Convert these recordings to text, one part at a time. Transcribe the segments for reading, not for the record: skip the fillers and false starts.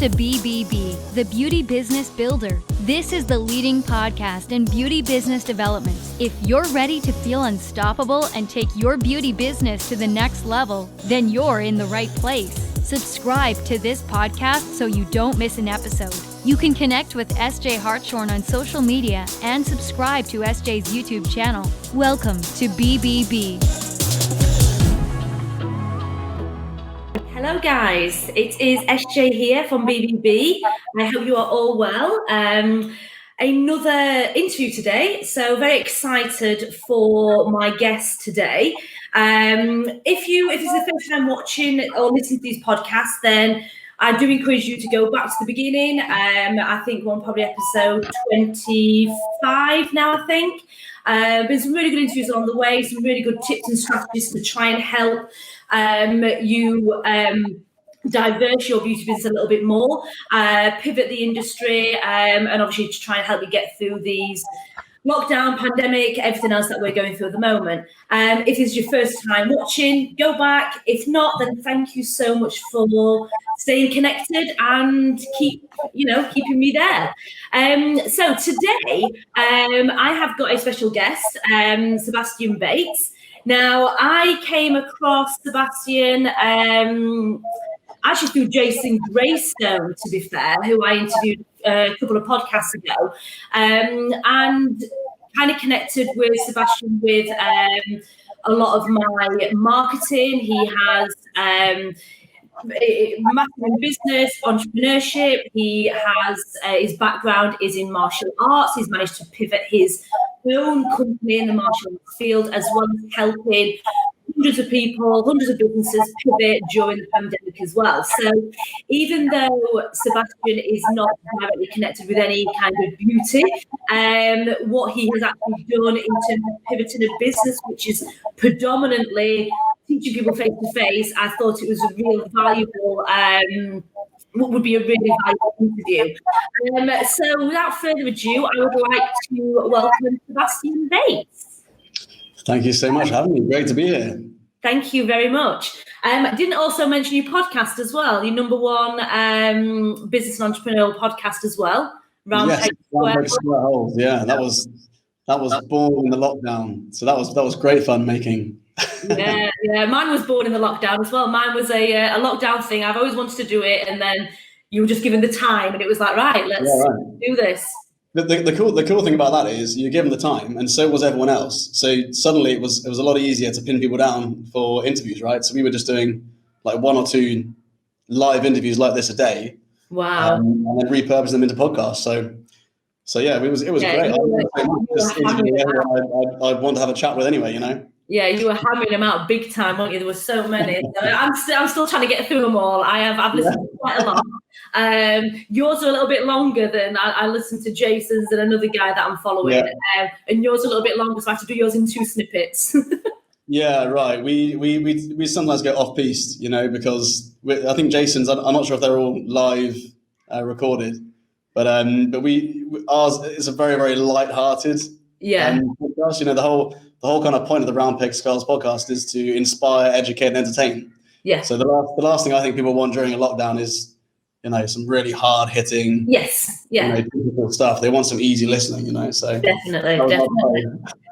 to BBB, the Beauty Business Builder. This is the leading podcast in beauty business development. If you're ready to feel unstoppable and take your beauty business to the next level, then you're in the right place. Subscribe to this podcast so you don't miss an episode. You can connect with Essjay Hartshorn on social media and subscribe to Essjay's YouTube channel. Welcome to BBB. Hello guys, it is Essjay here from BBB. I hope you are all well. Another interview today, so very excited for my guest today. If it's the first time watching or listening to these podcasts, then I do encourage you to go back to the beginning. I think we're on probably episode 25 now, I think. There's some really good interviews on the way, some really good tips and strategies to try and help you diverse your beauty business a little bit more, pivot the industry, and obviously to try and help you get through these lockdown, pandemic, everything else that we're going through at the moment. If it's your first time watching, go back. If not, then thank you so much for staying connected and keeping me there. So today, I have got a special guest, Sebastian Bates. Now, I came across Sebastian actually through Jason Greystone, to be fair, who I interviewed a couple of podcasts ago, and kind of connected with Sebastian with a lot of my marketing. He has massive in business, entrepreneurship. He has his background is in martial arts. He's managed to pivot his own company in the martial arts field, as well as helping hundreds of people, hundreds of businesses pivot during the pandemic as well. So even though Sebastian is not directly connected with any kind of beauty, what he has actually done in terms of pivoting a business, which is predominantly teaching people face to face, I thought it was a real valuable would be a really valuable interview. So without further ado, I would like to welcome Sebastian Bates. Thank you so much for having me. Great to be here. Thank you very much. I didn't also mention your podcast as well, your number one business and entrepreneurial podcast as well. Yes, yeah, that was born in the lockdown. So that was great fun making. Yeah, mine was born in the lockdown as well. Mine was a lockdown thing. I've always wanted to do it, and then you were just given the time, and it was like, right, let's do this. The cool thing about that is you're given the time, and so was everyone else. So suddenly it was a lot easier to pin people down for interviews, right? So we were just doing like one or two live interviews like this a day. Wow. And then repurpose them into podcasts. So yeah, it was great. I want to have a chat with anyway, you know. Yeah, you were hammering them out big time, weren't you? There were so many. I'm still trying to get through them all. I've listened to quite a lot. Yours are a little bit longer than I listened to Jason's and another guy that I'm following, and yours are a little bit longer, so I have to do yours in 2 snippets. Yeah, right. We sometimes get off piste, you know, because I think Jason's. I'm not sure if they're all live recorded, but ours is a very, very light-hearted. Yeah. Podcast. You know, the whole kind of point of the Round Peg Skulls podcast is to inspire, educate, and entertain. Yeah. So the last thing I think people want during a lockdown is, you know, some really hard hitting, difficult stuff. They want some easy listening, you know. So definitely.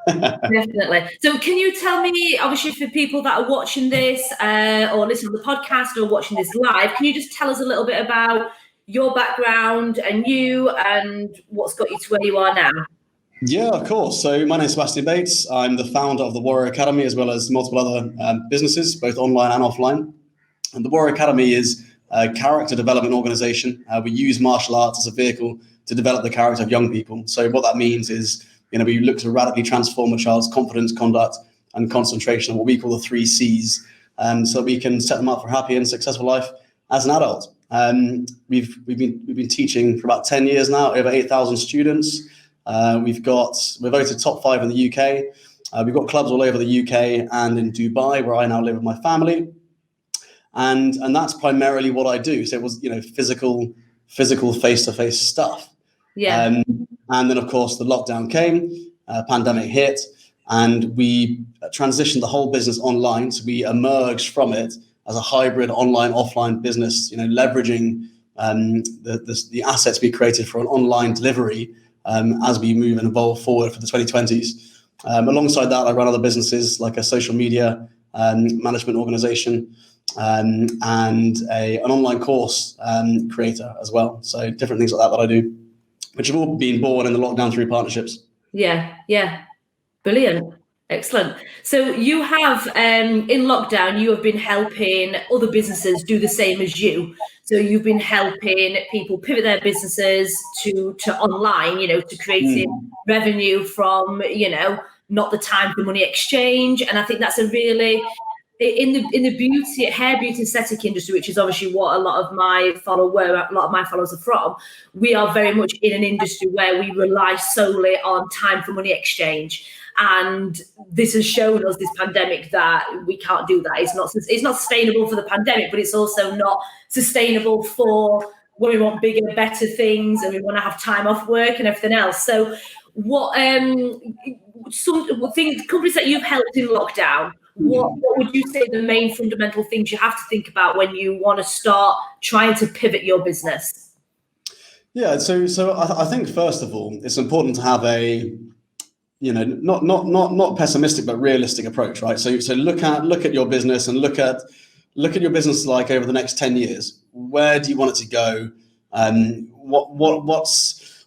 Definitely. So can you tell me, obviously for people that are watching this or listening to the podcast or watching this live, can you just tell us a little bit about your background and you and what's got you to where you are now? Yeah, of course. So my name is Sebastian Bates. I'm the founder of the Warrior Academy, as well as multiple other businesses, both online and offline. And the Warrior Academy is a character development organization. We use martial arts as a vehicle to develop the character of young people. So what that means is, you know, we look to radically transform a child's confidence, conduct, and concentration, what we call the 3 C's, so we can set them up for a happy and successful life as an adult. We've been teaching for about 10 years now, over 8,000 students. We're voted top 5 in the UK. We've got clubs all over the UK and in Dubai, where I now live with my family. And that's primarily what I do. So it was, you know, physical face-to-face stuff. Yeah. And then, of course, the lockdown came, pandemic hit, and we transitioned the whole business online. So we emerged from it as a hybrid online-offline business, you know, leveraging the assets we created for an online delivery as we move and evolve forward for the 2020s. Alongside that, I run other businesses like a social media management organization and an online course creator as well. So different things like that I do, which have all been born in the lockdown through partnerships. Yeah. Brilliant. Excellent. So you have, in lockdown, you have been helping other businesses do the same as you. So you've been helping people pivot their businesses to online, to creating revenue from, not the time for money exchange. And I think that's a really, in the hair beauty aesthetic industry, which is obviously what a lot of my followers are from, we are very much in an industry where we rely solely on time for money exchange. And this has shown us, this pandemic, that we can't do that. It's not sustainable for the pandemic, but it's also not sustainable for when we want bigger, better things and we want to have time off work and everything else. So what companies that you've helped in lockdown, what would you say the main fundamental things you have to think about when you want to start trying to pivot your business? Yeah, so I think first of all, it's important to have a not pessimistic but realistic approach, right? So look at your business and look at your business like over the next 10 years. Where do you want it to go?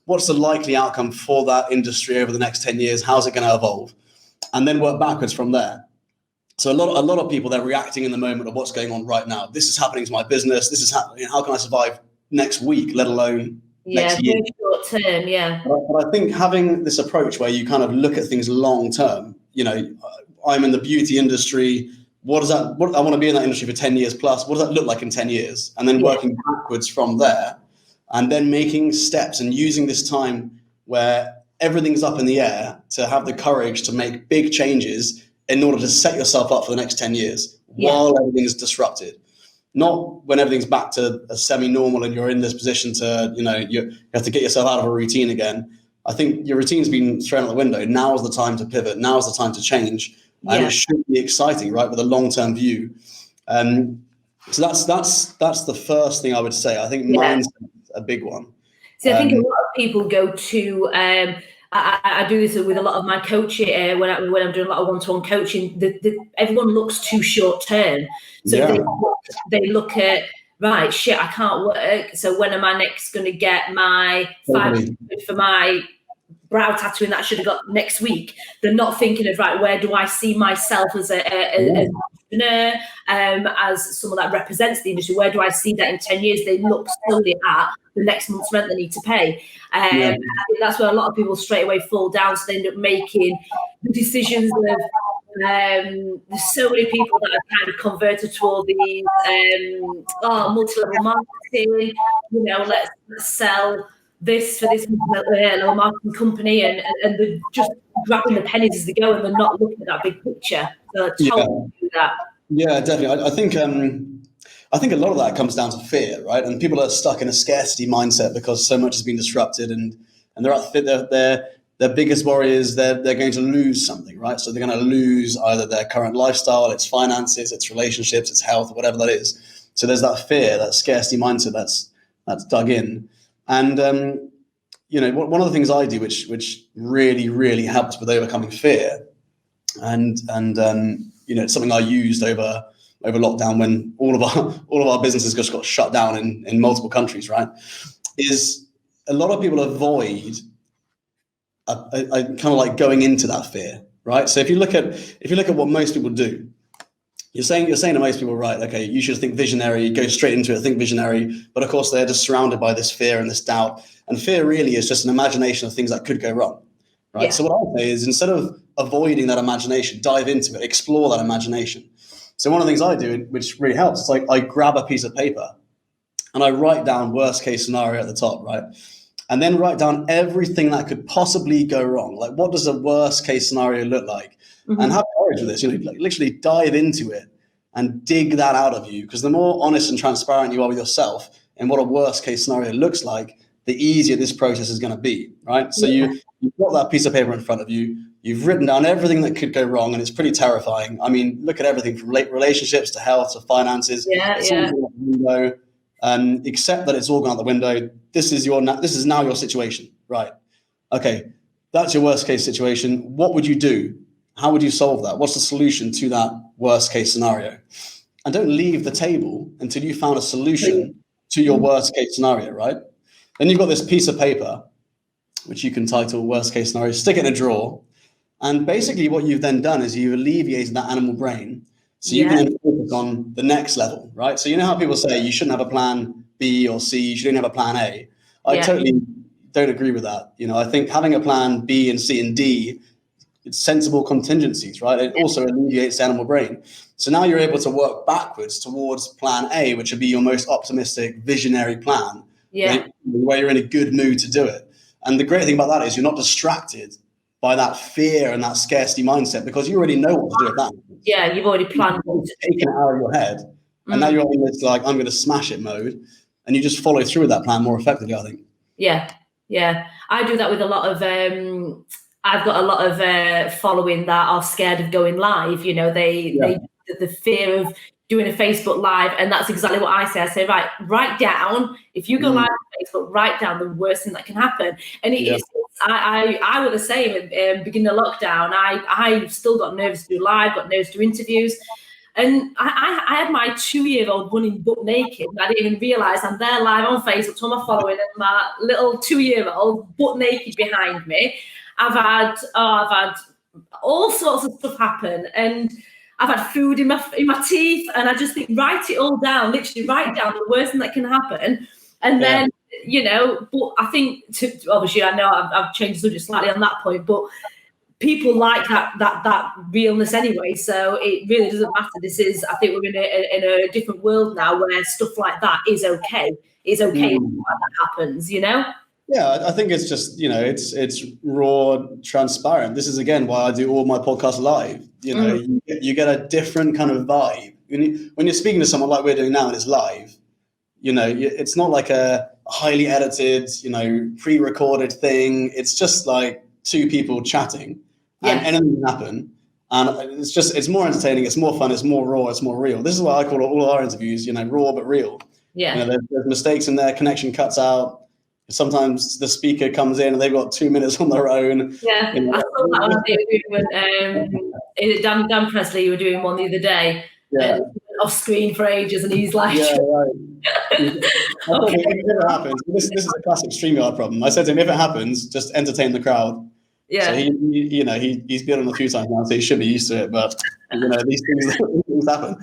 What's the likely outcome for that industry over the next 10 years? How's it going to evolve? And then work backwards from there. So a lot of people, they're reacting in the moment of what's going on right now. This is happening to my business. This is happening. How can I survive next week, let alone next year? Short term, yeah. But I think having this approach where you kind of look at things long term, I'm in the beauty industry. I want to be in that industry for 10 years plus. What does that look like in 10 years? And then working backwards from there and then making steps and using this time where everything's up in the air to have the courage to make big changes in order to set yourself up for the next 10 years while everything's disrupted. Not when everything's back to a semi-normal and you're in this position to, you have to get yourself out of a routine again. I think your routine's been thrown out the window. Now is the time to pivot. Now is the time to change. And it should be exciting, right, with a long-term view. So that's the first thing I would say. I think mindset is a big one. So I think a lot of people go to I do this with a lot of my coaching when I'm doing a lot of one-to-one coaching. Everyone looks too short term, so they look at, right, shit, I can't work. So when am I next going to get my 500 for my brow tattooing that I should have got next week? They're not thinking of, right, where do I see myself as an entrepreneur, as someone that represents the industry? Where do I see that in 10 years? They look solely at the next month's rent they need to pay. I think that's where a lot of people straight away fall down. So they end up making the decisions of, there's so many people that have kind of converted to all these multi-level marketing, let's sell this for this little marketing company, and they're just grabbing the pennies as they go, and they're not looking at that big picture. So totally do that. Yeah, definitely. I think a lot of that comes down to fear, right? And people are stuck in a scarcity mindset because so much has been disrupted, and their biggest worry is they're going to lose something, right? So they're going to lose either their current lifestyle, its finances, its relationships, its health, whatever that is. So there's that fear, that scarcity mindset that's dug in. And one of the things I do, which really, really helps with overcoming fear, and it's something I used over lockdown when all of our businesses just got shut down in multiple countries, right? Is a lot of people avoid I kind of like going into that fear, right? So if you look at what most people do, you're saying to most people, right, okay, you should think visionary, go straight into it, think visionary. But of course, they're just surrounded by this fear and this doubt. And fear really is just an imagination of things that could go wrong, right? Yeah. So what I say is, instead of avoiding that imagination, dive into it, explore that imagination. So one of the things I do, which really helps, is like I grab a piece of paper and I write down worst case scenario at the top, right? And then write down everything that could possibly go wrong. Like, what does a worst case scenario look like? Mm-hmm. And have courage with this, like literally dive into it and dig that out of you. Because the more honest and transparent you are with yourself and what a worst case scenario looks like, the easier this process is going to be, right? So you've got that piece of paper in front of you. You've written down everything that could go wrong, and it's pretty terrifying. I mean, look at everything from relationships to health to finances. accept that it's all gone out the window. This is now your situation, right? Okay, that's your worst case situation. What would you do? How would you solve that? What's the solution to that worst case scenario? And don't leave the table until you found a solution to your worst case scenario, right? Then you've got this piece of paper, which you can title worst case scenario, stick it in a drawer. And basically what you've then done is you've alleviated that animal brain. So you can then focus on the next level, right? So you know how people say you shouldn't have a plan B or C, you shouldn't have a plan A. I totally don't agree with that. I think having a plan B and C and D, it's sensible contingencies, right? It also alleviates the animal brain. So now you're able to work backwards towards plan A, which would be your most optimistic, visionary plan, where you're in a good mood to do it. And the great thing about that is you're not distracted by that fear and that scarcity mindset, because you already know what to do with that. Yeah, you've already planned. You've taken it out of your head, and now you're in this I'm going to smash it mode, and you just follow through with that plan more effectively, I think. Yeah. I do that with a lot of. I've got a lot of following that are scared of going live. They the fear of doing a Facebook Live, and that's exactly what I say. I say, right, write down, if you go live on Facebook, write down the worst thing that can happen. And I was the same at beginning of lockdown. I still got nervous to do live, got nervous to do interviews. And I had my 2-year-old running butt naked. I didn't even realise I'm there live on Facebook to my following, and my little 2-year-old butt naked behind me. I've had all sorts of stuff happen, and I've had food in my teeth, and I just think, write it all down, literally write down the worst thing that can happen. And then, but I think, obviously, I know I've changed the subject slightly on that point, but people like that realness anyway. So it really doesn't matter. I think we're in a different world now where stuff like that is okay. It's okay when that happens, Yeah, I think it's just, it's raw, transparent. This is, again, why I do all my podcasts live. You get a different kind of vibe. When you're speaking to someone like we're doing now and it's live, it's not like a highly edited, pre-recorded thing. It's just like two people chatting and anything can happen. And it's more entertaining, it's more fun, it's more raw, it's more real. This is why I call all our interviews, raw but real. Yeah. There's mistakes in there, connection cuts out. Sometimes the speaker comes in and they've got 2 minutes on their own. Yeah, I saw that when Dan Presley, you were doing one the other day. Off screen for ages, and he's like, yeah, right. Okay. If it happens, this is a classic StreamYard problem. I said to him, if it happens, just entertain the crowd. Yeah. So he's been on a few times now, so he should be used to it. But these things happen.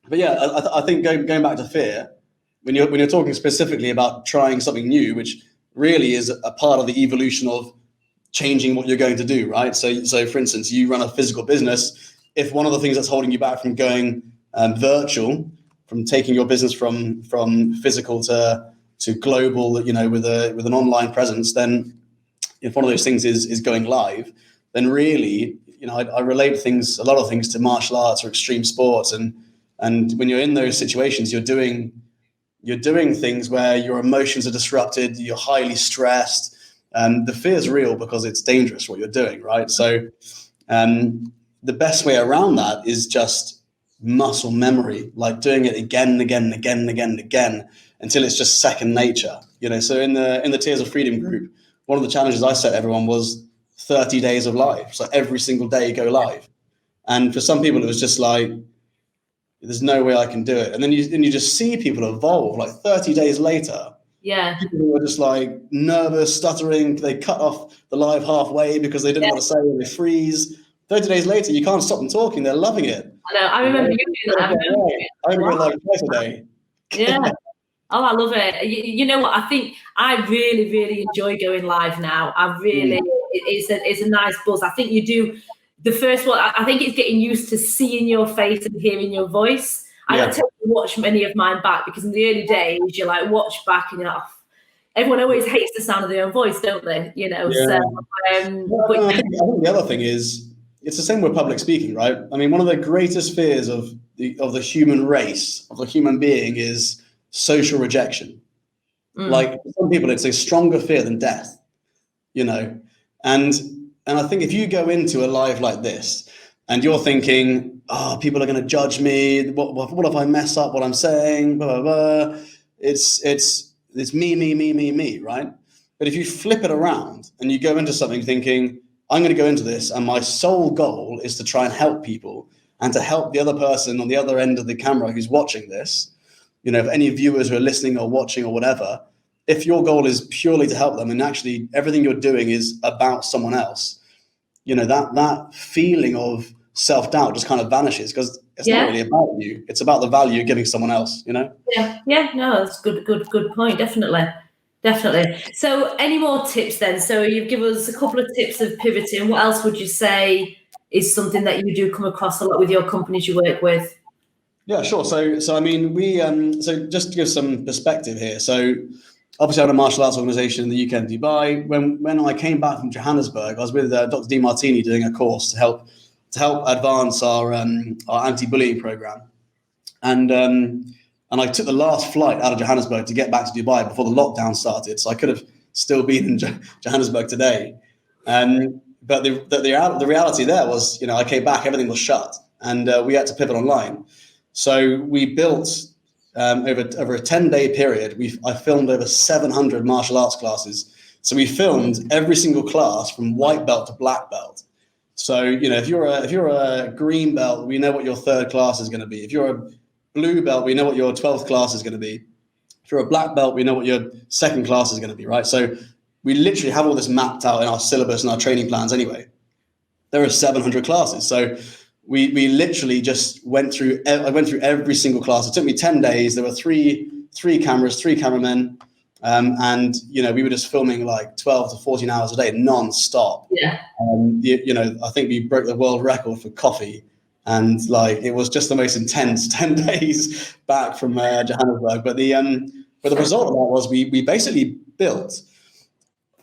But yeah, I think going back to fear, when you're talking specifically about trying something new, which really is a part of the evolution of changing what you're going to do, right? So for instance, you run a physical business. If one of the things that's holding you back from going virtual, from taking your business from physical to global, with an online presence, then if one of those things is going live, then really, I relate a lot of things to martial arts or extreme sports, and when you're in those situations, you're doing things where your emotions are disrupted, you're highly stressed, and the fear is real because it's dangerous what you're doing, right? So the best way around that is just muscle memory, like doing it again and again and again and again and again until it's just second nature. So in the Tears of Freedom group, one of the challenges I set everyone was 30 days of live. So every single day go live. And for some people, it was just like, there's no way I can do it. And then you just see people evolve, like 30 days later. Yeah. People who are just like nervous, stuttering. They cut off the live halfway because they didn't want to say, and they freeze. 30 days later, you can't stop them talking. They're loving it. I know. I remember you doing that. I only go like twice a day. Yeah. Oh, I love it. You know what? I think I really, really enjoy going live now. It's a nice buzz. I think you do. The first one, I think it's getting used to seeing your face and hearing your voice. I don't tend to watch many of mine back because in the early days, you watch back and you're like, everyone always hates the sound of their own voice, don't they? Yeah. So, I think the other thing is, it's the same with public speaking, right? I mean, one of the greatest fears of the human race, of the human being, is social rejection. Like, for some people, it's a stronger fear than death, And I think if you go into a live like this and you're thinking, people are going to judge me. What if I mess up what I'm saying? Blah, blah, blah. It's me, right? But if you flip it around and you go into something thinking, I'm going to go into this and my sole goal is to try and help people and to help the other person on the other end of the camera who's watching this, if any viewers who are listening or watching or whatever, if your goal is purely to help them and actually everything you're doing is about someone else, that feeling of self-doubt just kind of vanishes because it's not really about you. It's about the value you're giving someone else, Yeah. No, that's good point. Definitely. So any more tips then? So you've given us a couple of tips of pivoting. What else would you say is something that you do come across a lot with your companies you work with? Yeah, sure. So I mean, so just to give some perspective here. So obviously I'm a martial arts organization in the UK and Dubai. When I came back from Johannesburg, I was with Dr. DiMartini doing a course to help advance our anti-bullying program. And I took the last flight out of Johannesburg to get back to Dubai before the lockdown started. So I could have still been in Johannesburg today. But the reality there was, I came back, everything was shut, and we had to pivot online. So we built over a 10-day period. I filmed over 700 martial arts classes. So we filmed every single class from white belt to black belt. So if you're a green belt, we know what your third class is going to be. If you're a blue belt, we know what your 12th class is going to be. If you're a black belt, we know what your second class is going to be, right? So we literally have all this mapped out in our syllabus and our training plans anyway. There are 700 classes. So we literally just went through every single class. It took me 10 days. There were three cameras, 3 cameramen. And, we were just filming like 12 to 14 hours a day, non-stop. Yeah. I think we broke the world record for coffee. And it was just the most intense 10 days back from Johannesburg. But the result of that was we basically built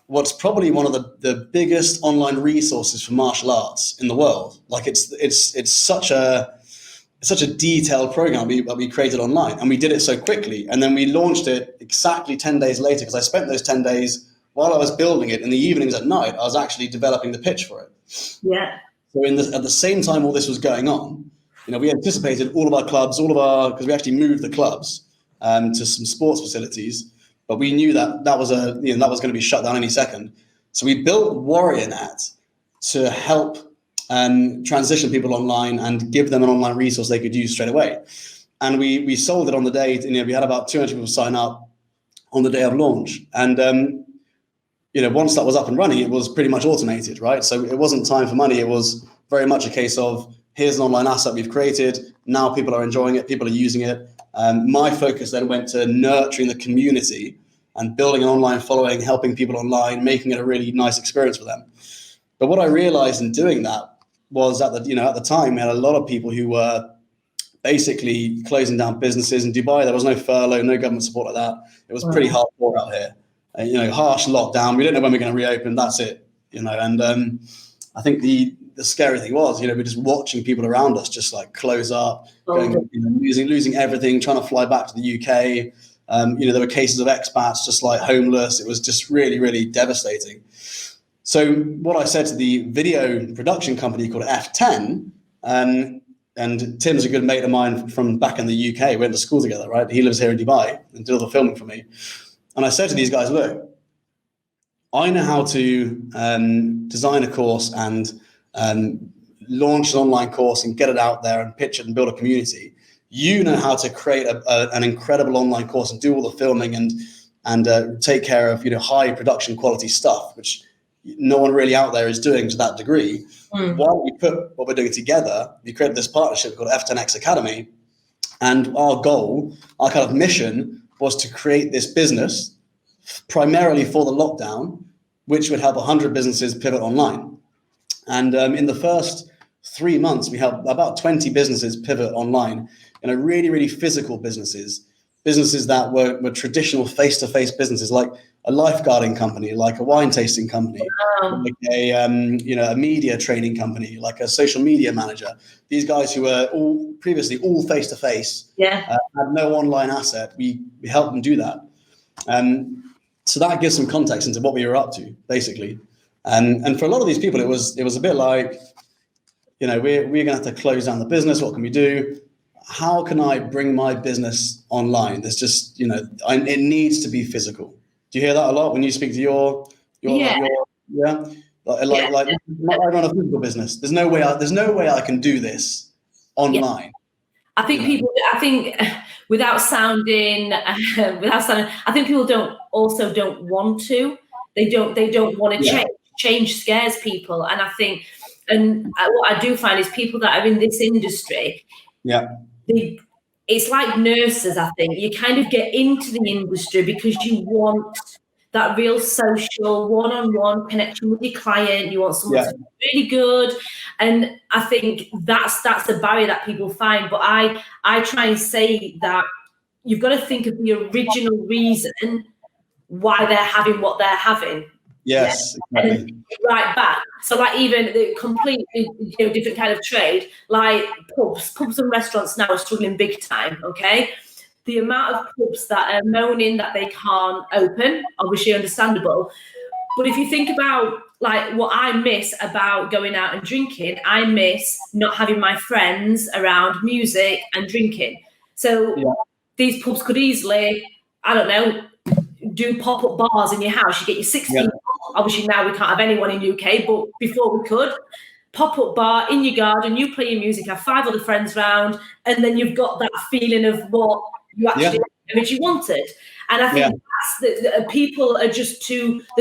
what's probably one of the biggest online resources for martial arts in the world. It's such a detailed program that we created online, and we did it so quickly. And then we launched it exactly 10 days later, because I spent those 10 days while I was building it in the evenings at night, I was actually developing the pitch for it. Yeah. So at the same time all this was going on, we anticipated all of our clubs, because we actually moved the clubs to some sports facilities, but we knew that was going to be shut down any second. So we built WarriorNet to help transition people online and give them an online resource they could use straight away. And we sold it on the day. We had about 200 people sign up on the day of launch. And once that was up and running, it was pretty much automated, right? So it wasn't time for money. It was very much a case of, here's an online asset we've created. Now people are enjoying it. People are using it. My focus then went to nurturing the community and building an online following, helping people online, making it a really nice experience for them. But what I realized in doing that was at the time, we had a lot of people who were basically closing down businesses in Dubai. There was no furlough, no government support like that. It was pretty hardcore out here. Harsh lockdown. We don't know when we're going to reopen. That's it. And I think the scary thing was, we're just watching people around us just close up, losing everything, trying to fly back to the UK. There were cases of expats just homeless. It was just really, really devastating. So what I said to the video production company called F10, and Tim's a good mate of mine from back in the UK. We went to school together, right? He lives here in Dubai and did all the filming for me. And I said to these guys, look, I know how to design a course and launch an online course and get it out there and pitch it and build a community. You know how to create an incredible online course and do all the filming and take care of high production quality stuff, which no one really out there is doing to that degree. Why don't we put what we're doing together? We created this partnership called F10X Academy, and our goal, our kind of mission, was to create this business primarily for the lockdown, which would help 100 businesses pivot online. And in the first 3 months, we helped about 20 businesses pivot online, really, really physical businesses that were traditional face-to-face businesses, like a lifeguarding company, like a wine tasting company, like a media training company, like a social media manager. These guys who were previously all face-to-face, had no online asset. We helped them do that. So that gives some context into what we were up to, basically. And for a lot of these people, it was a bit like, we're going to have to close down the business. What can we do? How can I bring my business online? There's just, it needs to be physical. Do you hear that a lot when you speak to your Yeah. Like I run a physical business. There's no way I can do this online. I think without sounding, I think people don't want to. They don't want to change. Change scares people, and I think, and what I do find is people that are in this industry. It's like nurses. I think you kind of get into the industry because you want that real social one-on-one connection with your client. You want someone to be really good, and I think that's the barrier that people find. But I try and say that you've got to think of the original reason why they're having what they're having. Yes, exactly. And right back. So like even the completely different kind of trade, like pubs and restaurants now are struggling big time. Okay. The amount of pubs that are moaning that they can't open, obviously understandable. But if you think about like what I miss about going out and drinking, I miss not having my friends around music and drinking. So these pubs could easily, I don't know, do pop-up bars in your house. You get your 16. Obviously now we can't have anyone in UK, but before we could. Pop-up bar in your garden, you play your music, have 5 other friends round, and then you've got that feeling of what you actually originally wanted. And I think that's people are they're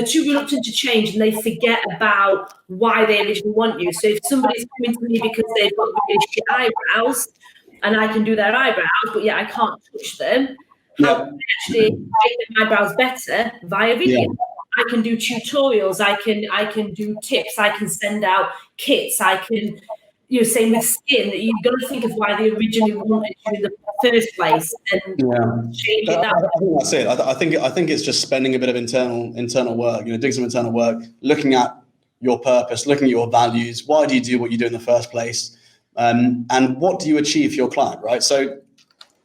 too reluctant to change, and they forget about why they originally want you. So if somebody's coming to me because they've got really shit eyebrows, and I can do their eyebrows, but I can't touch them, how can I actually make their eyebrows better via video? I can do tutorials, I can do tips, I can send out kits, I can, same with skin, that you've got to think of why they originally wanted you in the first place and change it. I think that's it. I think it's just spending a bit of internal work, doing some internal work, looking at your purpose, looking at your values. Why do you do what you do in the first place? And what do you achieve for your client, right? So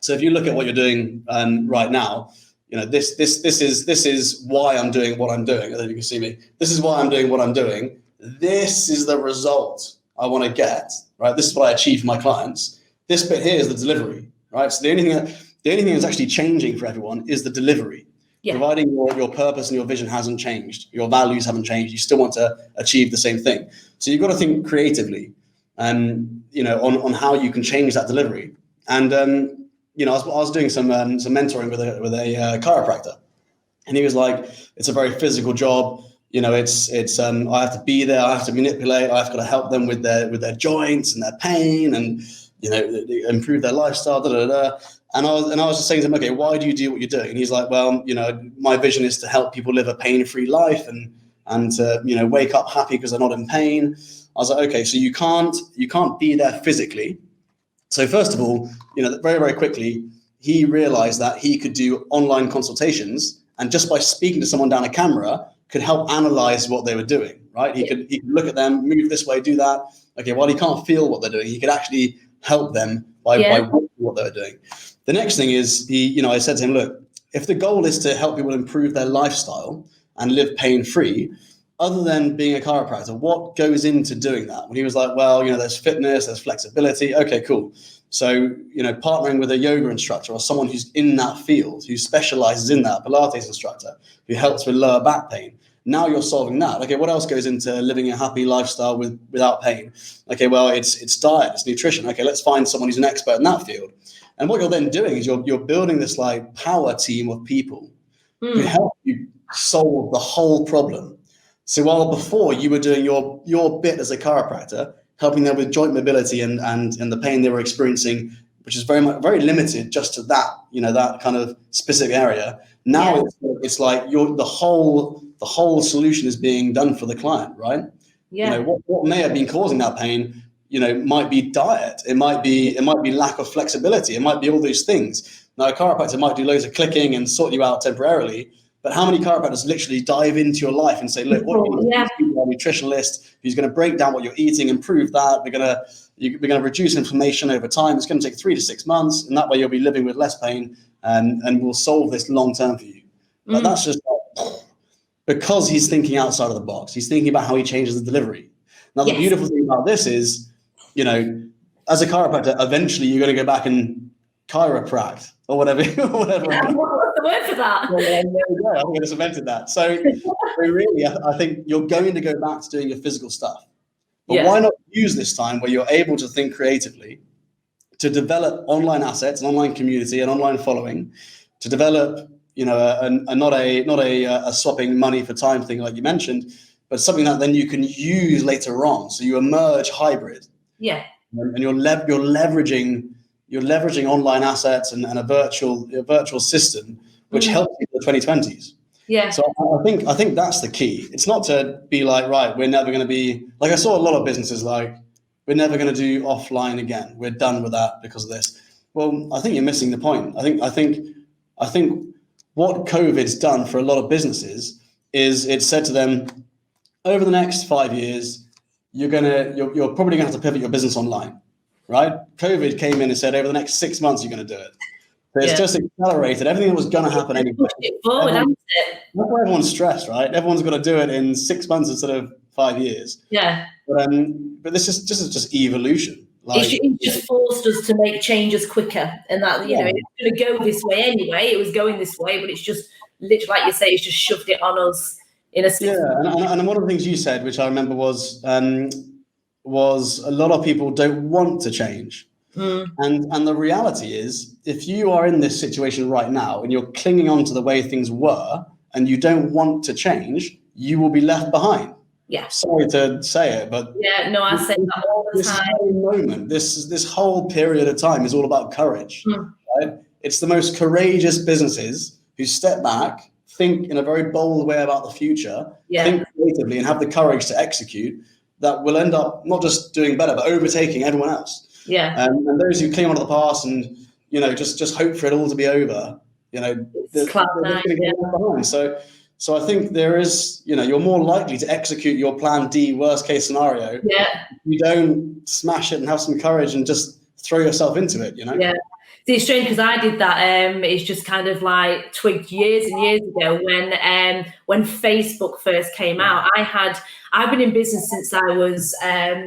if you look at what you're doing right now, this is why I'm doing what I'm doing. I don't know if you can see me. This is why I'm doing what I'm doing. This is the result I want to get, right? This is what I achieve for my clients. This bit here is the delivery, right? So the only thing that's actually changing for everyone is the delivery. Providing your purpose and your vision hasn't changed, your values haven't changed, you still want to achieve the same thing. So you've got to think creatively, on how you can change that delivery. And I was doing some mentoring with a chiropractor, and he was like, it's a very physical job. It's I have to be there, I have to manipulate, I've got to help them with their joints and their pain, and improve their lifestyle. And I was just saying to him, okay, why do you do what you're doing? And he's like, well, my vision is to help people live a pain-free life and to wake up happy because they're not in pain. I was like, okay, so you can't be there physically. So first of all, very, very quickly, he realized that he could do online consultations, and just by speaking to someone down a camera could help analyze what they were doing, right? He could look at them, move this way, do that. Okay, while he can't feel what they're doing, he could actually help them by watching what they were doing. The next thing is, I said to him, look, if the goal is to help people improve their lifestyle and live pain-free, other than being a chiropractor, what goes into doing that? And he was like, well, there's fitness, there's flexibility. Okay, cool. So, partnering with a yoga instructor or someone who's in that field, who specializes in that, Pilates instructor, who helps with lower back pain. Now you're solving that. Okay, what else goes into living a happy lifestyle without pain? Okay, well, it's diet, it's nutrition. Okay, let's find someone who's an expert in that field. And what you're then doing is you're building this like power team of people who help you solve the whole problem. So while before you were doing your bit as a chiropractor, helping them with joint mobility and the pain they were experiencing, which is very limited just to that, that kind of specific area. Now it's like the whole solution is being done for the client, right? Yeah. What may have been causing that pain, might be diet. It might be lack of flexibility. It might be all these things. Now a chiropractor might do loads of clicking and sort you out temporarily. But how many chiropractors literally dive into your life and say, look, what you need to do, a nutritionalist who's going to break down what you're eating, improve that. We're going to reduce inflammation over time. It's going to take 3 to 6 months. And that way you'll be living with less pain and we'll solve this long term for you. But that's just because he's thinking outside of the box. He's thinking about how he changes the delivery. Now, the beautiful thing about this is you know, as a chiropractor, eventually you're going to go back and chiropract or whatever. What's the word for that? Well, there we go. I think I just invented that. So really, I think you're going to go back to doing your physical stuff. But why not use this time where you're able to think creatively, to develop online assets, an online community, an online following, to develop, you know, not a swapping money for time thing like you mentioned, but something that then you can use later on. So you emerge hybrid. Yeah. And you're leveraging online assets and a virtual system, which helps you in the 2020s. Yeah. So I think that's the key. It's not to be like, right, we're never going to be like, I saw a lot of businesses like, we're never going to do offline again. We're done with that because of this. Well, I think you're missing the point. I think what COVID's done for a lot of businesses is it said to them, over the next 5 years, you're probably gonna have to pivot your business online, right? COVID came in and said over the next 6 months you're gonna do it. So it's just accelerated everything that was gonna happen anyway. Push it forward, hasn't it? That's why everyone's stressed, right? Everyone's got to do it in 6 months instead of 5 years. Yeah. But this is just evolution. Like, it just forced us to make changes quicker, and that you know it's going to go this way anyway. It was going this way, but it's just literally, like you say, it's just shoved it on us in a system. Yeah, and one of the things you said, which I remember, was a lot of people don't want to change. And the reality is, if you are in this situation right now and you're clinging on to the way things were and you don't want to change, you will be left behind. Yeah. Sorry to say it, but I say that all the time. This whole moment, this whole period of time is all about courage. Right? It's the most courageous businesses who step back, think in a very bold way about the future, think creatively, and have the courage to execute, that will end up not just doing better, but overtaking everyone else. Yeah. And those who cling on to the past and, you know, just hope for it all to be over, you know, they're going to get left behind. So I think there is, you know, you're more likely to execute your plan D worst case scenario. Yeah. You don't smash it and have some courage and just throw yourself into it, you know? Yeah. See, it's strange because I did that. It's just kind of like twigged years and years ago when Facebook first came out. I've been in business since I was I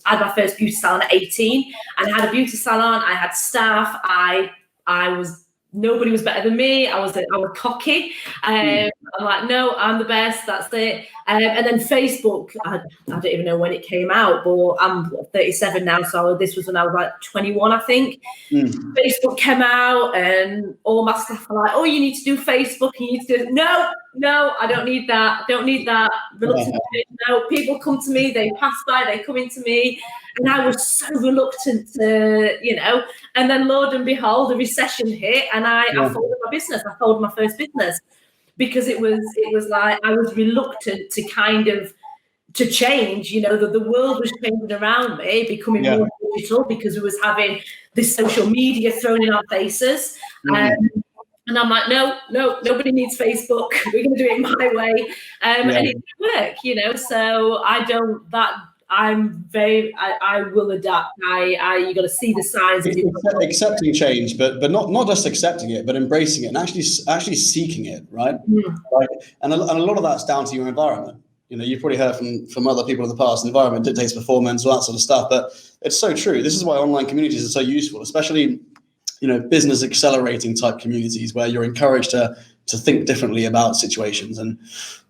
had my first beauty salon at 18, and I had a beauty salon. I had staff. Nobody was better than me. I was cocky. I'm like, no, I'm the best. That's it. And then Facebook, I don't even know when it came out, but I'm 37 now. So this was when I was like 21, I think. Facebook came out and all my staff were like, oh, you need to do Facebook. You need to do it. No, I don't need that. Reluctant. No, people come to me. They pass by. They come into me. And I was so reluctant to, you know, and then lo and behold, the recession hit and I folded my business. I folded my first business because it was like I was reluctant to change, you know, the world was changing around me, becoming more digital because we was having this social media thrown in our faces. And I'm like, no, nobody needs Facebook. We're going to do it my way. And it didn't work, you know, so I will adapt. You got to see the signs. Accepting change, but not just accepting it, but embracing it and actually seeking it, right? Like, and a lot of that's down to your environment. You know, you've probably heard from other people in the past, environment dictates performance, all that sort of stuff. But it's so true. This is why online communities are so useful, especially, you know, business accelerating type communities where you're encouraged to think differently about situations. And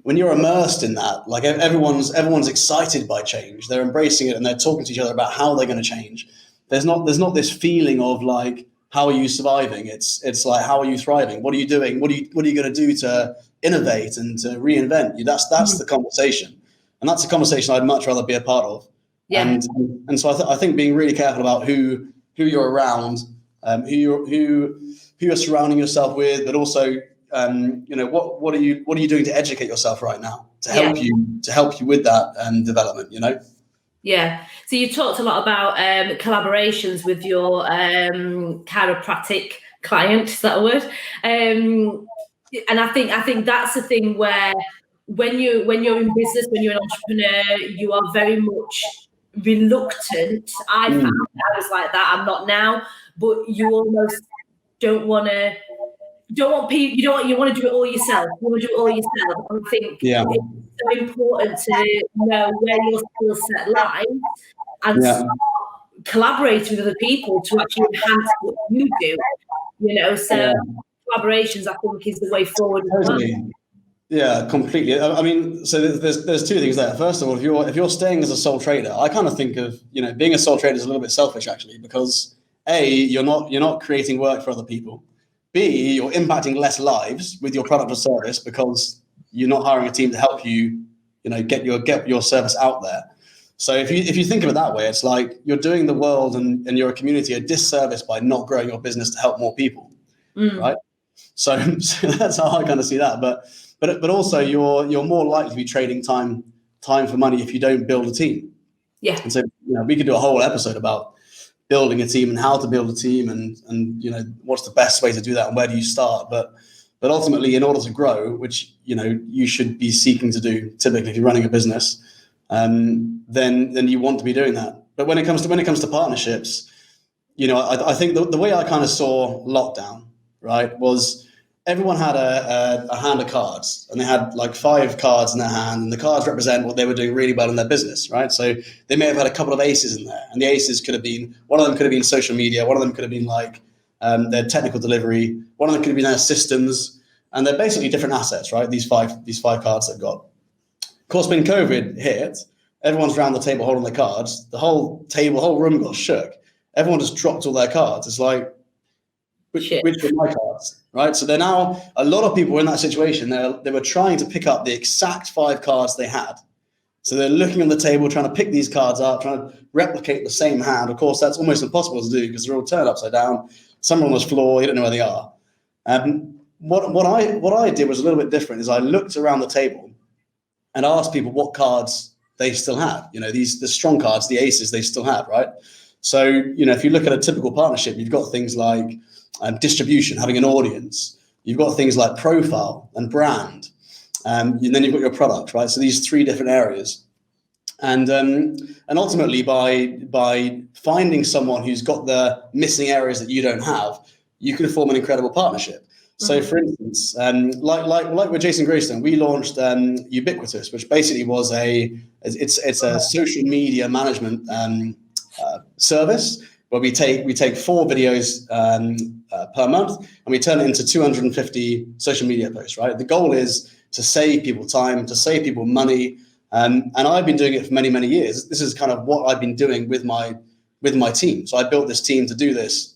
when you're immersed in that, like everyone's excited by change. They're embracing it and they're talking to each other about how they're going to change. There's not this feeling of like, how are you surviving? It's like, how are you thriving? What are you doing? What are you going to do to innovate and to reinvent you? That's the conversation. And that's a conversation I'd much rather be a part of. Yeah. And so I think being really careful about who you're around, who you're surrounding yourself with, but also, you know, what are you doing to educate yourself right now to help you with that development, you know? Yeah. So you talked a lot about collaborations with your chiropractic client. Is that a word? And I think that's the thing where when you're in business, when you're an entrepreneur, you are very much reluctant. I found I was like that. I'm not now, but you almost don't want to. You want to do it all yourself. You want to do it all yourself. I think it's so important to know where your skill set lies and start collaborate with other people to actually enhance what you do, so collaborations, I think, is the way forward as well. Yeah, completely. I mean, so there's two things there. First of all, if you're staying as a sole trader, I kind of think of being a sole trader is a little bit selfish actually, because A, you're not creating work for other people. B, you're impacting less lives with your product or service because you're not hiring a team to help you, get your service out there. So if you think of it that way, it's like you're doing the world and your community a disservice by not growing your business to help more people, right? So that's how I kind of see that. But also you're more likely to be trading time for money if you don't build a team. Yeah. And so we could do a whole episode about building a team and how to build a team and what's the best way to do that and where do you start. But ultimately, in order to grow, which you should be seeking to do typically if you're running a business, then you want to be doing that. But when it comes to partnerships, I think the way I kind of saw lockdown, right, was everyone had a hand of cards, and they had like 5 cards in their hand, and the cards represent what they were doing really well in their business, right? So they may have had a couple of aces in there, and the aces could have been, one of them could have been social media, one of them could have been like their technical delivery, one of them could have been their systems, and they're basically different assets, right? These five cards they've got. Of course, when COVID hit, everyone's around the table holding their cards. The whole room got shook. Everyone just dropped all their cards. It's like, which were my cards, right? So they're now, a lot of people were in that situation. They were trying to pick up the exact 5 cards they had. So they're looking on the table, trying to pick these cards up, trying to replicate the same hand. Of course, that's almost impossible to do because they're all turned upside down. Some are on the floor, you don't know where they are. What I did was a little bit different, is I looked around the table and asked people what cards they still have. The strong cards, the aces, they still have, right? So, if you look at a typical partnership, you've got things like distribution, having an audience. You've got things like profile and brand. And then you've got your product, right? So these 3 different areas. And ultimately, by finding someone who's got the missing areas that you don't have, you can form an incredible partnership. So, for instance, like with Jason Greystone, we launched Ubiquitous, which basically was it's a social media management service where we take 4 videos per month and we turn it into 250 social media posts. Right. The goal is to save people time, to save people money, and I've been doing it for many, many years. This is kind of what I've been doing with my team. So I built this team to do this,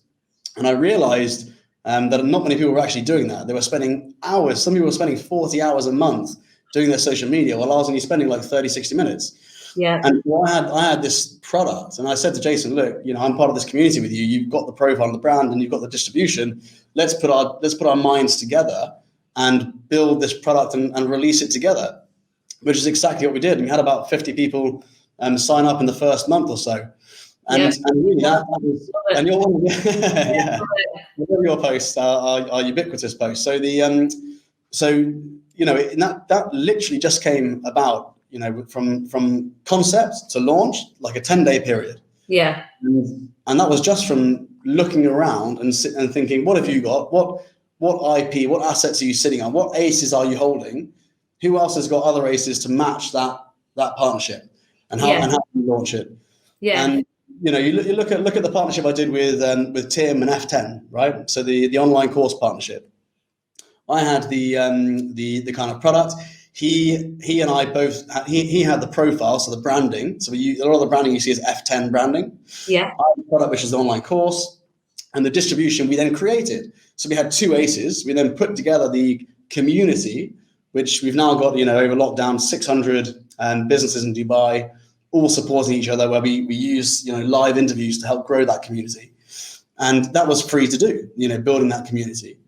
and I realized that not many people were actually doing that. They were spending hours. Some people were spending 40 hours a month doing their social media, while I was only spending like 30, 60 minutes. Yeah. And I had this product, and I said to Jason, look, I'm part of this community with you. You've got the profile and the brand, and you've got the distribution. Let's put our minds together and build this product and release it together, which is exactly what we did. And we had about 50 people sign up in the first month or so. And really that was, and you're one of your posts are Ubiquitous posts. So that literally just came about, from concept to launch, like a 10-day period. Yeah. And that was just from looking around and thinking, what have you got? What IP, what assets are you sitting on? What aces are you holding? Who else has got other aces to match that partnership? And how do you launch it? Yeah. And you look at the partnership I did with Tim and F10, right? So the online course partnership. I had the kind of product. He and I both. He had the profile, so the branding. So a lot of the branding you see is F10 branding. Yeah. I had the product, which is the online course, and the distribution we then created. So we had 2 aces. We then put together the community, which we've now got, over lockdown, 600 businesses in Dubai, all supporting each other, where we use, live interviews to help grow that community. And that was free to do, building that community.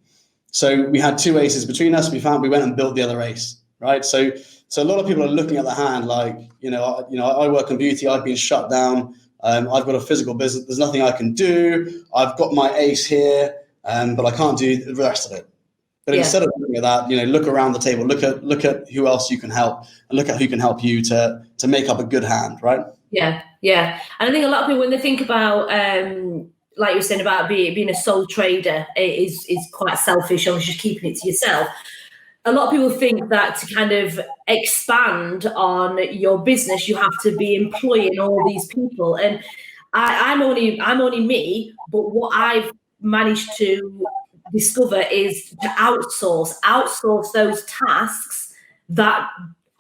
So we had 2 aces between us. We went and built the other ace, right? So a lot of people are looking at the hand like, I work in beauty. I've been shut down. I've got a physical business. There's nothing I can do. I've got my ace here, but I can't do the rest of it. But instead of looking at that, look around the table, look at who else you can help, and look at who can help you to make up a good hand, right? Yeah. And I think a lot of people, when they think about, like you were saying about being a sole trader, is quite selfish, or just keeping it to yourself. A lot of people think that to kind of expand on your business, you have to be employing all these people. And I'm only me, but what I've managed to discover is to outsource those tasks that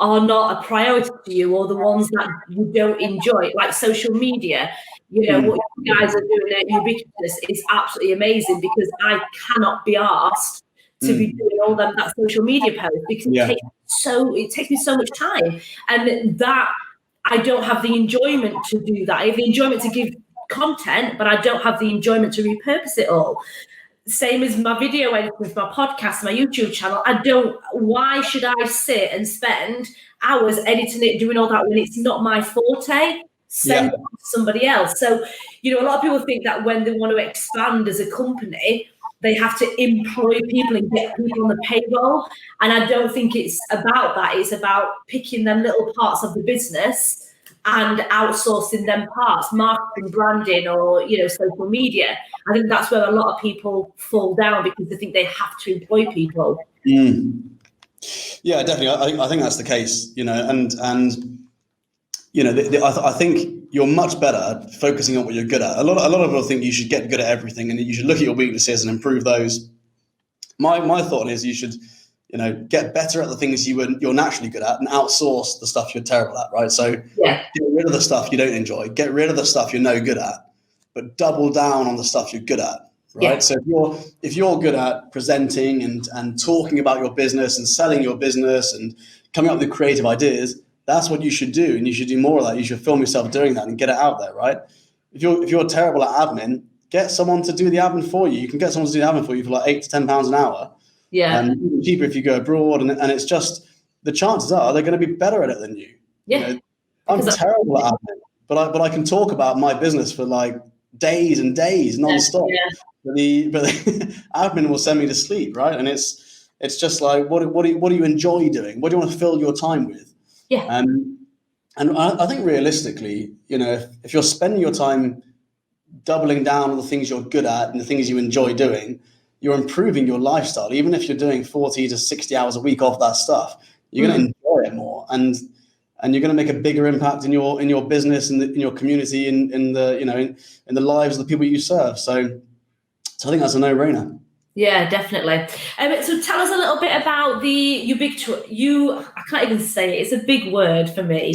are not a priority to you, or the ones that you don't enjoy, like social media. What you guys are doing at Ubiquitous is absolutely amazing, because I cannot be asked to be doing all that social media post, because it takes me so much time, and that I don't have the enjoyment to do that. I have the enjoyment to give content, but I don't have the enjoyment to repurpose it all. Same as my video editing with my podcast, my YouTube channel. Why should I sit and spend hours editing it, doing all that, when it's not my forte? Send it to somebody else. So, a lot of people think that when they want to expand as a company, they have to employ people and get people on the payroll. And I don't think it's about that. It's about picking them little parts of the business and outsourcing them parts, marketing, branding, or, social media. I think that's where a lot of people fall down, because they think they have to employ people. Yeah, definitely. I think that's the case, I think you're much better at focusing on what you're good at. A lot of people think you should get good at everything, and you should look at your weaknesses and improve those. My thought is you should, get better at the things you're naturally good at, and outsource the stuff you're terrible at, right? So get rid of the stuff you don't enjoy, get rid of the stuff you're no good at, but double down on the stuff you're good at, right? Yeah. So if you're good at presenting and talking about your business and selling your business and coming up with creative ideas, that's what you should do, and you should do more of that. You should film yourself doing that and get it out there, right? If you're terrible at admin, get someone to do the admin for you. You can get someone to do the admin for you for like £8 to £10 an hour. Yeah, and cheaper if you go abroad, and it's just, the chances are they're going to be better at it than you. Yeah, I'm terrible at admin, but I can talk about my business for like days and days non-stop. Yeah. But the admin will send me to sleep, right? And it's just like, what do you enjoy doing? What do you want to fill your time with? Yeah. And I think realistically, if you're spending your time doubling down on the things you're good at and the things you enjoy doing, you're improving your lifestyle. Even if you're doing 40 to 60 hours a week off that stuff, you're going to enjoy it more, and you're going to make a bigger impact in your business and in your community, in the lives of the people you serve. So I think that's a no-brainer. Yeah, definitely. So tell us a little bit about the Ubiquitous. I can't even say it. It's a big word for me.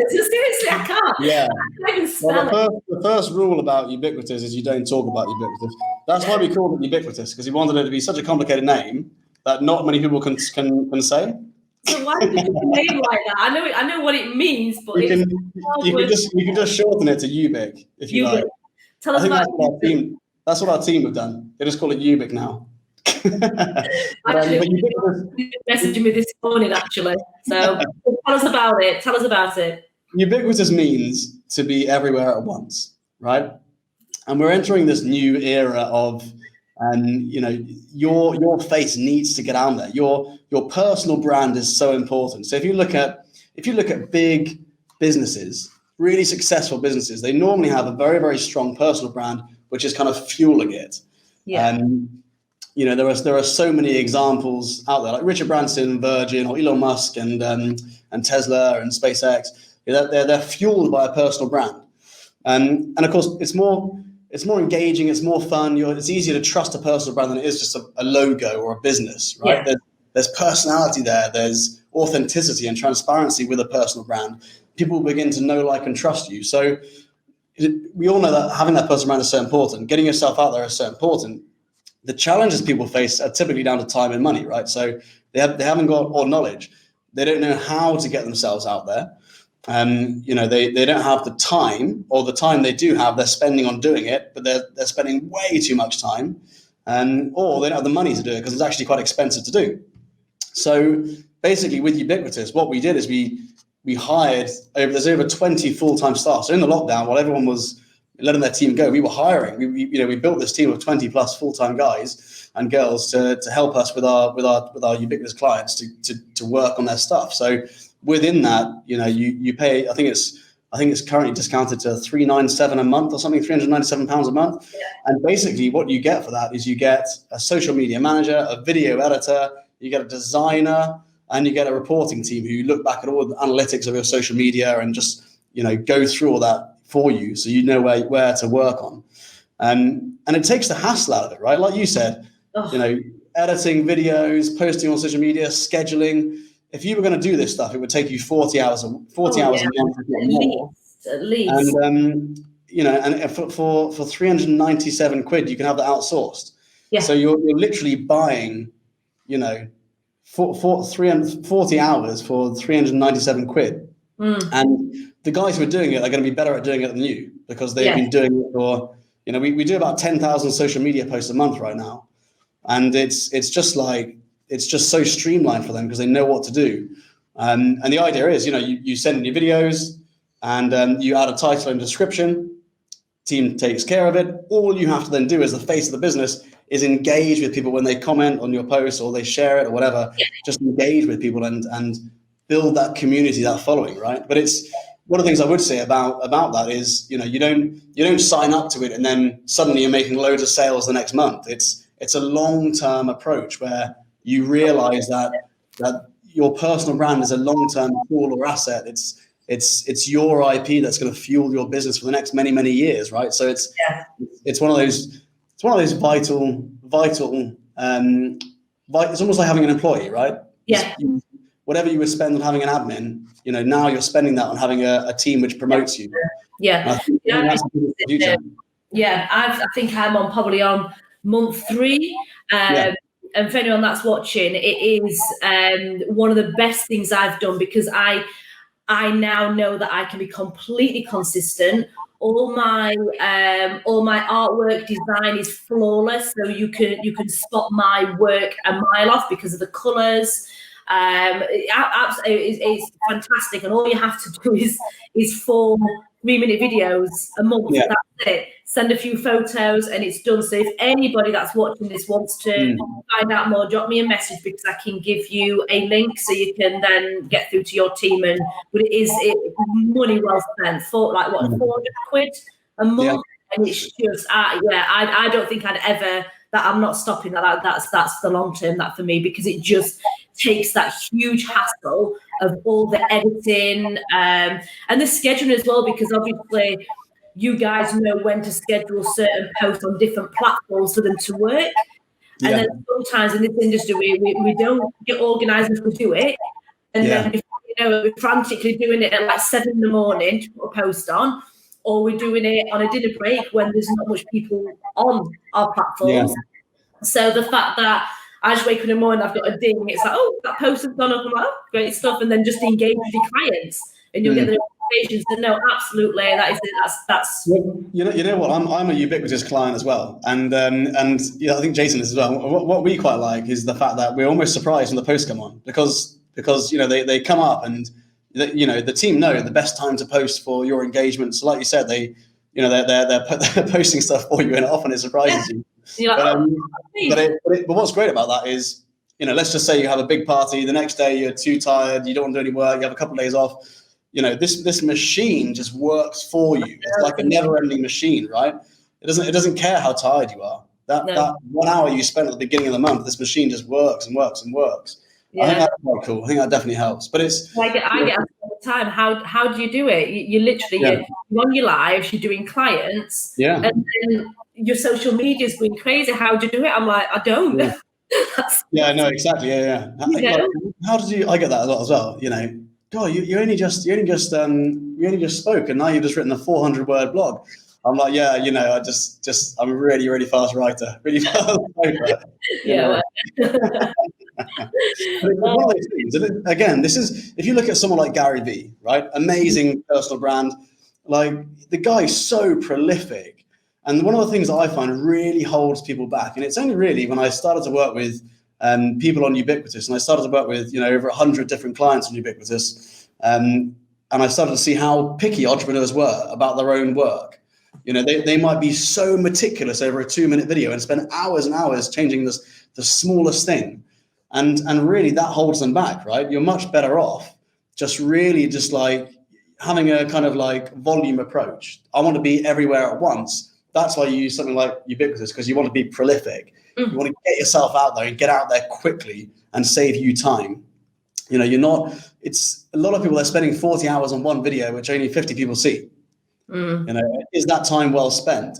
Seriously, I can't. Yeah. I can't even spell it. The first rule about Ubiquitous is you don't talk about Ubiquitous. That's why we called it Ubiquitous, because we wanted it to be such a complicated name that not many people can say. So why did you name like that? I know what it means, but you can just shorten it to Ubic if you like. Tell us about that's what our team have done. They just call it Ubic now. Actually, you messaged me this morning, actually. So tell us about it. Ubiquitous means to be everywhere at once, right? And we're entering this new era of, your face needs to get out there. Your personal brand is so important. So if you look at big businesses, really successful businesses, they normally have a very, very strong personal brand, which is kind of fueling it. Yeah. There are so many examples out there, like Richard Branson, Virgin, or Elon Musk, and Tesla and SpaceX. They're fueled by a personal brand, and of course it's more engaging, it's more fun. It's easier to trust a personal brand than it is just a logo or a business, right? Yeah. There's personality there. There's authenticity and transparency with a personal brand. People begin to know, like, and trust you. So we all know that having that personal brand is so important. Getting yourself out there is so important. The challenges people face are typically down to time and money, right? So they haven't got, or knowledge. They don't know how to get themselves out there. They don't have the time, or the time they do have, they're spending on doing it, but they're spending way too much time, or they don't have the money to do it because it's actually quite expensive to do. So basically, with Ubiquitous, what we did is we hired there's over 20 full-time staff. So in the lockdown, while everyone was letting their team go, we were hiring. We built this team of 20 plus full-time guys and girls to help us with our Ubiquitous clients to work on their stuff. So within that, you pay, I think it's currently discounted to $397 a month or something, £397 a month. Yeah. And basically what you get for that is you get a social media manager, a video editor, you get a designer, and you get a reporting team who look back at all the analytics of your social media and just, go through all that for you, so you know where to work on. And it takes the hassle out of it, right? Like you said, editing videos, posting on social media, scheduling. If you were going to do this stuff, it would take you 40 hours a month, if not more. At least. And and for 397 quid, you can have that outsourced. Yeah. So you're literally buying, for 340 hours for 397 quid. And the guys who are doing it are going to be better at doing it than you, because they've been doing it for, we do about 10,000 social media posts a month right now. And it's just so streamlined for them because they know what to do. And the idea is, you send in your videos and you add a title and description. Team takes care of it. All you have to then do as the face of the business is engage with people when they comment on your post or they share it or whatever. Just engage with people and build that community, that following, right? But it's one of the things I would say about that is, you don't sign up to it and then suddenly you're making loads of sales the next month. It's a long-term approach where you realize that your personal brand is a long-term tool or asset. It's your IP that's going to fuel your business for the next many, many years, right? So it's one of those vital. It's almost like having an employee, right? Yeah. Whatever you would spend on having an admin, now you're spending that on having a team which promotes you. Yeah. I think I'm probably on month 3. And for anyone that's watching, it is one of the best things I've done, because I now know that I can be completely consistent. All my artwork design is flawless, so you can spot my work a mile off because of the colours. It's fantastic, and all you have to do is 4 3-minute videos a month. Yeah. That's it. Send a few photos and it's done. So if anybody that's watching this wants to find out more, drop me a message, because I can give you a link so you can then get through to your team. But it is money well spent. For 400 quid a month. Yeah. And it's just, I don't think I'd ever, that I'm not stopping that. That's the long term, that for me, because it just takes that huge hassle of all the editing and the scheduling as well, because obviously you guys know when to schedule certain posts on different platforms for them to work. And then sometimes in this industry, we don't get organised to do it. And then we're frantically doing it at 7 in the morning to put a post on, or we're doing it on a dinner break when there's not much people on our platforms. Yeah. So the fact that I just wake up in the morning, I've got a ding, it's like, oh, that post has gone up, I'm like, oh, great stuff. And then just engage with your clients and you'll get the notifications. So no, absolutely, that's you know what, I'm a Ubiquitous client as well, and I think Jason is as well. What we quite like is the fact that we're almost surprised when the posts come on, because they come up and the team know the best time to post for your engagement. So like you said, they're posting stuff for you, and often it surprises you. But what's great about that is, let's just say you have a big party, the next day you're too tired, you don't want to do any work, you have a couple of days off. This machine just works for you. It's like a never-ending machine, right? It doesn't care how tired you are. That 1 hour you spent at the beginning of the month, this machine just works and works and works. Yeah. I think that's quite cool. I think that definitely helps. But it's I get asked all the time, how do you do it? You literally you're on your lives, you're doing clients, and then your social media is going crazy. How do you do it? I'm like, I don't. Yeah. No, exactly. Yeah. How did you? I get that a lot as well. God, you only just spoke, and now you've just written a 400-word blog. I'm like, I'm a really, really fast writer, really fast writer. Yeah. One of those things, again, this is, if you look at someone like Gary Vee, right? Amazing personal brand. Like, the guy's so prolific. And one of the things that I find really holds people back, and it's only really when I started to work with people on Ubiquitous, and I started to work with over 100 different clients on Ubiquitous, and I started to see how picky entrepreneurs were about their own work. They might be so meticulous over a 2-minute video and spend hours and hours changing the smallest thing, and really that holds them back, right? You're much better off just like having a kind of like volume approach. I want to be everywhere at once. That's why you use something like Ubiquitous, because you want to be prolific. You want to get yourself out there and get out there quickly and save you time. It's a lot of people are spending 40 hours on one video, which only 50 people see. You know, is that time well spent?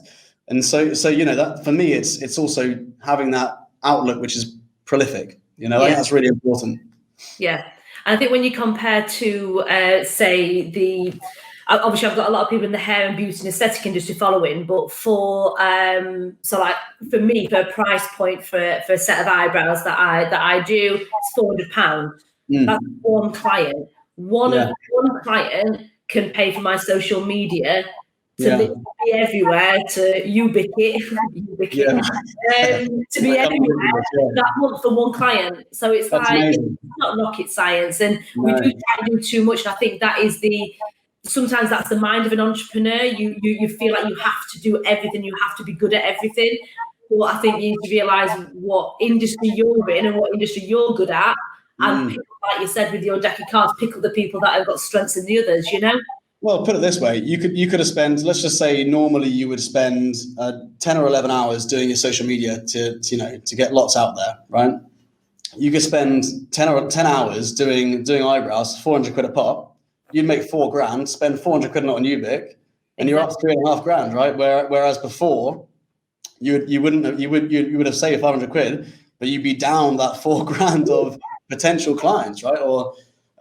And so you know, that for me, it's also having that outlook which is prolific. You know, I think that's really important. Yeah, and I think when you compare to say obviously I've got a lot of people in the hair and beauty and aesthetic industry following, but for so like for me, for a price point for a set of eyebrows that I do, it's £400. That's one client. One client can pay for my social media to be everywhere, to Ubiquitous, to be everywhere that month for one client. So it's it's not rocket science, and we do try to do too much. And I think that is sometimes that's the mind of an entrepreneur. You feel like you have to do everything, you have to be good at everything. But I think you need to realise what industry you're in and what industry you're good at, and pick up, like you said with your deck of cards, pick up the people that have got strengths in the others, you know. Well, put it this way, you could have spent, let's just say normally you would spend 10 or 11 hours doing your social media to get lots out there, right? You could spend 10 hours doing eyebrows, 400 quid a pop. You'd make $4,000, spend 400 quid on Ubic, and you're up to $3,500, right? Whereas before you would have saved 500 quid, but you'd be down that $4,000 of potential clients, right?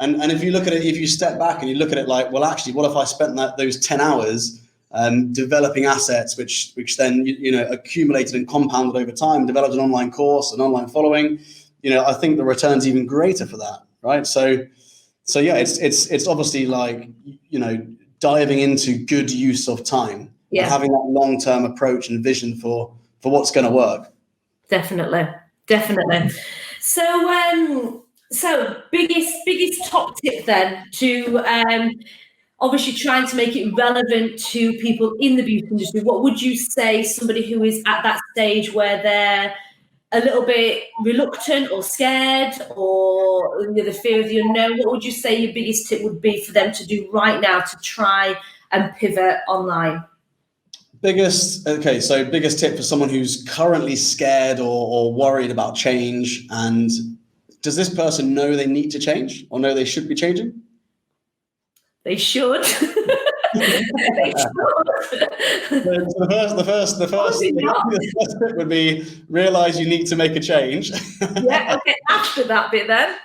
And if you look at it, if you step back and you look at it like, well, actually, what if I spent those 10 hours developing assets, which then accumulated and compounded over time, developed an online course, an online following? You know, I think the return's even greater for that, right? So yeah, it's obviously like, you know, diving into good use of time and having that long-term approach and vision for what's going to work. Definitely. So biggest top tip then to obviously trying to make it relevant to people in the beauty industry. What would you say somebody who is at that stage where they're a little bit reluctant or scared or the fear of the unknown, what would you say your biggest tip would be for them to do right now to try and pivot online? Biggest tip for someone who's currently scared or worried about change, and does this person know they need to change or know they should be changing? They should. The first bit would be realize you need to make a change. Yeah, okay, after that bit then.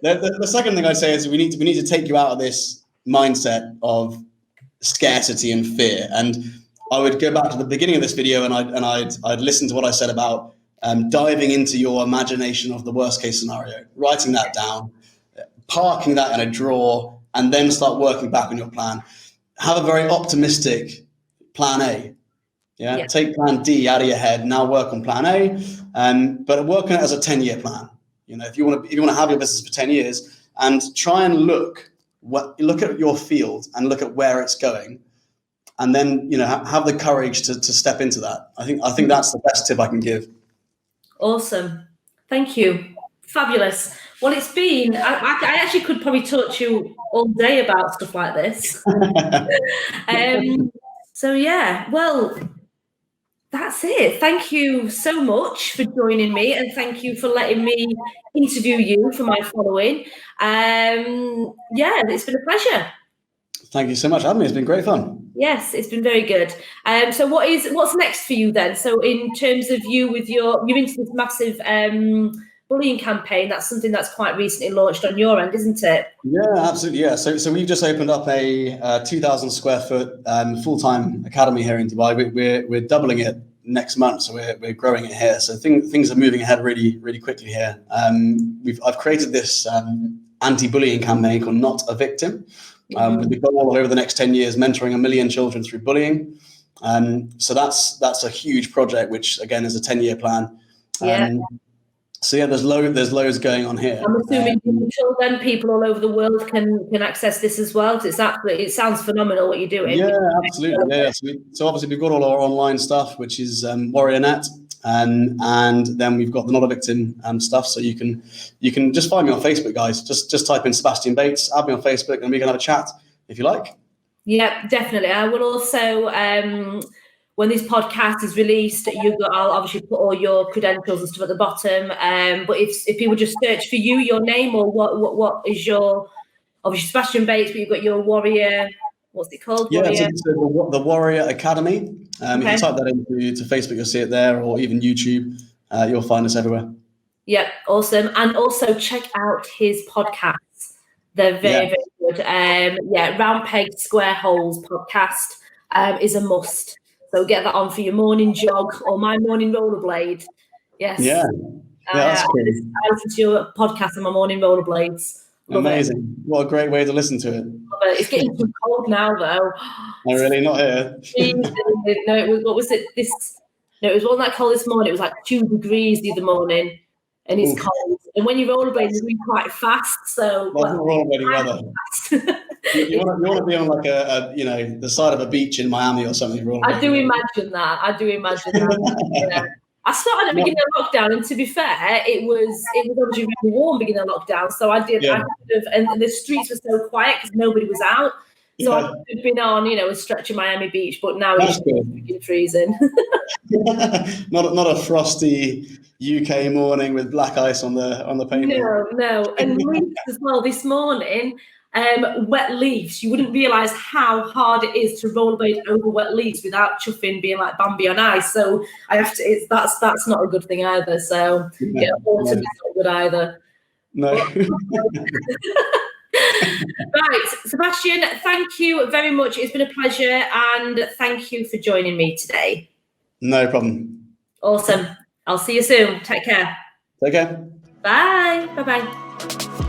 The second thing I'd say is we need to take you out of this mindset of scarcity and fear. And I would go back to the beginning of this video and I'd listen to what I said about diving into your imagination of the worst case scenario, writing that down, parking that in a drawer, and then start working back on your plan. Have a very optimistic plan A. Yeah. Take plan D out of your head. Now work on plan A, but work on it as a 10-year plan. You know, if you want to have your business for 10 years, and try and look at your field and look at where it's going, and then have the courage to step into that. I think that's the best tip I can give. Awesome. Thank you. Fabulous. Well, it's been, I actually could probably talk to you all day about stuff like this. So yeah, well, that's it. Thank you so much for joining me, and thank you for letting me interview you for my following. Yeah, it's been a pleasure. Thank you so much for having me. It's been great fun. Yes, it's been very good. So what's next for you then? So in terms of you with you're into this massive bullying campaign, that's something that's quite recently launched on your end, isn't it? Yeah, absolutely. Yeah. So we've just opened up a 2,000 square foot full-time academy here in Dubai. We're doubling it next month, so we're growing it here. So things are moving ahead really, really quickly here. I've created this anti-bullying campaign called Not a Victim. With the goal over the next 10 years mentoring 1 million children through bullying. So that's a huge project, which again is a 10-year plan. So yeah, there's loads going on here. I'm assuming until then people all over the world can access this as well. It sounds phenomenal what you're doing. Yeah, absolutely. Yeah. So obviously we've got all our online stuff, which is WarriorNet. And then we've got the Not a Victim stuff. So you can just find me on Facebook, guys. Just type in Sebastian Bates, add me on Facebook, and we can have a chat if you like. Yeah, definitely. I will also, when this podcast is released, I'll obviously put all your credentials and stuff at the bottom. But if people just search for your name, or what is your, obviously Sebastian Bates, but you've got your Warrior What's it called? Yeah, Warrior? so the Warrior Academy. If you type that into Facebook, you'll see it there, or even YouTube. You'll find us everywhere. Yep, awesome. And also check out his podcasts. They're very, very good. Round Peg Square Holes podcast is a must. So get that on for your morning jog or my morning rollerblade. Yes. Yeah, that's cool. I listen to your podcast on my morning rollerblades. Love Amazing. it. What a great way to listen to it. Love it. It's getting too cold now, though. No, really, not here. No, it was, what was it? No, it was one that cold this morning. It was like 2 degrees the other morning, and it's cold. And when you rollerblade, you're going quite fast. So that's not rollerblading weather. You want to be on like the side of a beach in Miami or something. I do imagine that. Yeah. I started at the beginning of lockdown, and to be fair, it was obviously really warm beginning of lockdown. So I did, and the streets were so quiet because nobody was out. So I could have been on, a stretch of Miami Beach, but now it's freezing. not a frosty UK morning with black ice on the pavement. No, and leaves as well this morning. Wet leaves. You wouldn't realise how hard it is to rollerblade over wet leaves without chuffing being like Bambi on ice. So I have to. That's not a good thing either. So autumn is not good either. No. Right, Sebastian, thank you very much. It's been a pleasure, and thank you for joining me today. No problem. Awesome. I'll see you soon. Take care. Take care. Bye. Bye-bye.